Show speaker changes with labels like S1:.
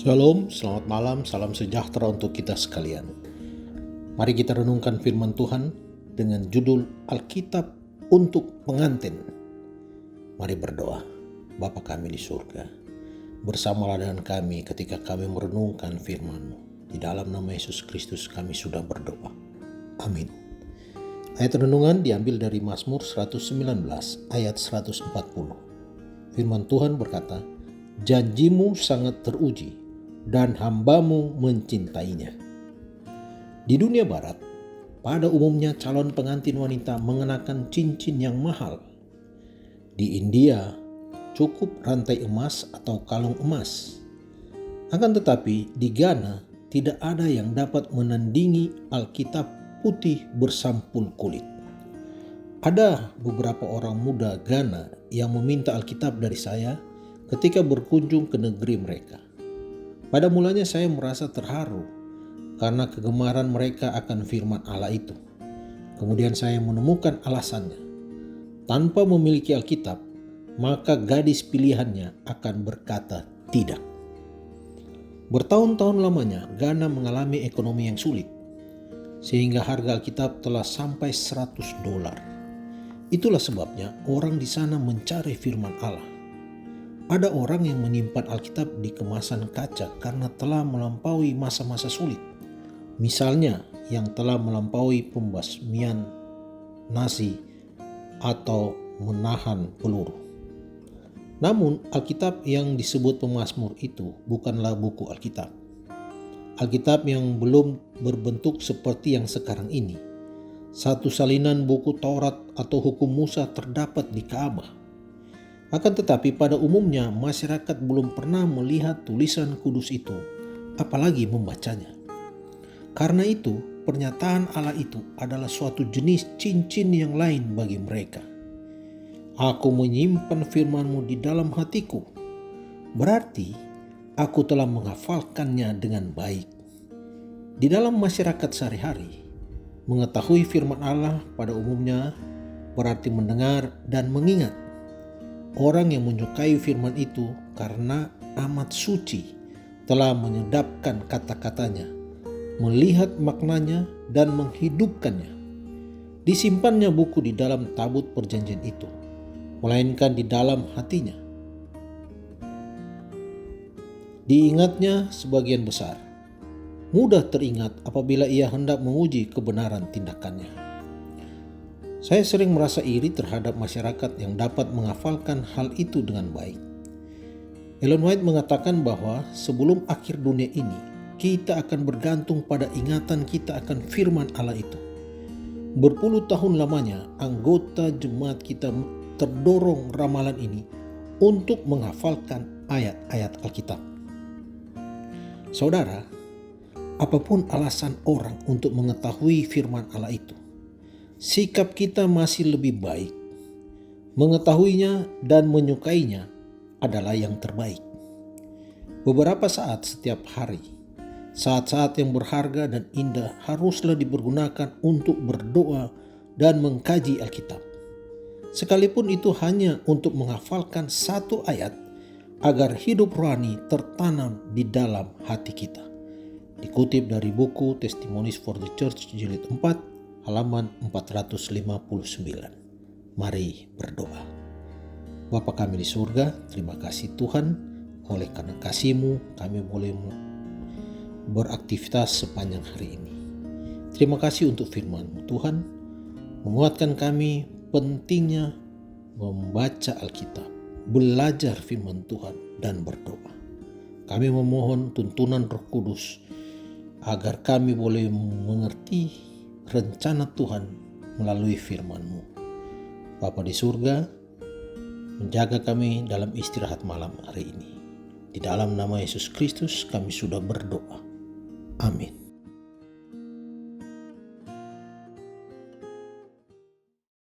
S1: Shalom, selamat malam, salam sejahtera untuk kita sekalian. Mari kita renungkan firman Tuhan dengan judul Alkitab untuk pengantin. Mari berdoa. Bapa kami di surga, bersamalah dengan kami ketika kami merenungkan firman-Mu. Di dalam nama Yesus Kristus kami sudah berdoa. Amin. Ayat renungan diambil dari Mazmur 119 ayat 140. Firman Tuhan berkata, "Janjimu sangat teruji, dan hamba-Mu mencintainya." Di dunia barat, pada umumnya calon pengantin wanita mengenakan cincin yang mahal. Di India, cukup rantai emas atau kalung emas. Akan tetapi, di Ghana tidak ada yang dapat menandingi Alkitab putih bersampul kulit. Ada beberapa orang muda Ghana yang meminta Alkitab dari saya ketika berkunjung ke negeri mereka. Pada mulanya saya merasa terharu karena kegemaran mereka akan firman Allah itu. Kemudian saya menemukan alasannya. Tanpa memiliki Alkitab, maka gadis pilihannya akan berkata tidak. Bertahun-tahun lamanya Ghana mengalami ekonomi yang sulit, sehingga harga Alkitab telah sampai $100. Itulah sebabnya orang di sana mencari firman Allah. Ada orang yang menyimpan Alkitab di kemasan kaca karena telah melampaui masa-masa sulit. Misalnya yang telah melampaui pembasmian nasi atau menahan peluru. Namun Alkitab yang disebut pemazmur itu bukanlah buku Alkitab. Alkitab yang belum berbentuk seperti yang sekarang ini. Satu salinan buku Taurat atau hukum Musa terdapat di Ka'bah. Akan tetapi pada umumnya masyarakat belum pernah melihat tulisan kudus itu, apalagi membacanya. Karena itu, pernyataan Allah itu adalah suatu jenis cincin yang lain bagi mereka. Aku menyimpan firman-Mu di dalam hatiku. Berarti aku telah menghafalkannya dengan baik. Di dalam masyarakat sehari-hari, mengetahui firman Allah pada umumnya berarti mendengar dan mengingat. Orang yang menyukai firman itu karena amat suci telah menyedapkan kata-katanya, melihat maknanya dan menghidupkannya. Disimpannya buku di dalam tabut perjanjian itu, melainkan di dalam hatinya. Diingatnya sebagian besar. Mudah teringat apabila ia hendak menguji kebenaran tindakannya. Saya sering merasa iri terhadap masyarakat yang dapat menghafalkan hal itu dengan baik. Ellen White mengatakan bahwa sebelum akhir dunia ini, kita akan bergantung pada ingatan kita akan firman Allah itu. Berpuluh tahun lamanya, anggota jemaat kita terdorong ramalan ini untuk menghafalkan ayat-ayat Alkitab. Saudara, apapun alasan orang untuk mengetahui firman Allah itu, sikap kita masih lebih baik. Mengetahuinya dan menyukainya adalah yang terbaik. Beberapa saat setiap hari, saat-saat yang berharga dan indah haruslah dipergunakan untuk berdoa dan mengkaji Alkitab. Sekalipun itu hanya untuk menghafalkan satu ayat agar hidup rohani tertanam di dalam hati kita. Dikutip dari buku Testimonies for the Church jilid 4, halaman 459. Mari berdoa. Bapa kami di surga, terima kasih Tuhan, oleh karena kasih-Mu kami boleh beraktivitas sepanjang hari ini. Terima kasih untuk firman-Mu Tuhan, menguatkan kami pentingnya membaca Alkitab, belajar firman Tuhan dan berdoa. Kami memohon tuntunan Roh Kudus agar kami boleh mengerti rencana Tuhan melalui firman-Mu. Bapa di surga, menjaga kami dalam istirahat malam hari ini. Di dalam nama Yesus Kristus kami sudah berdoa. Amin.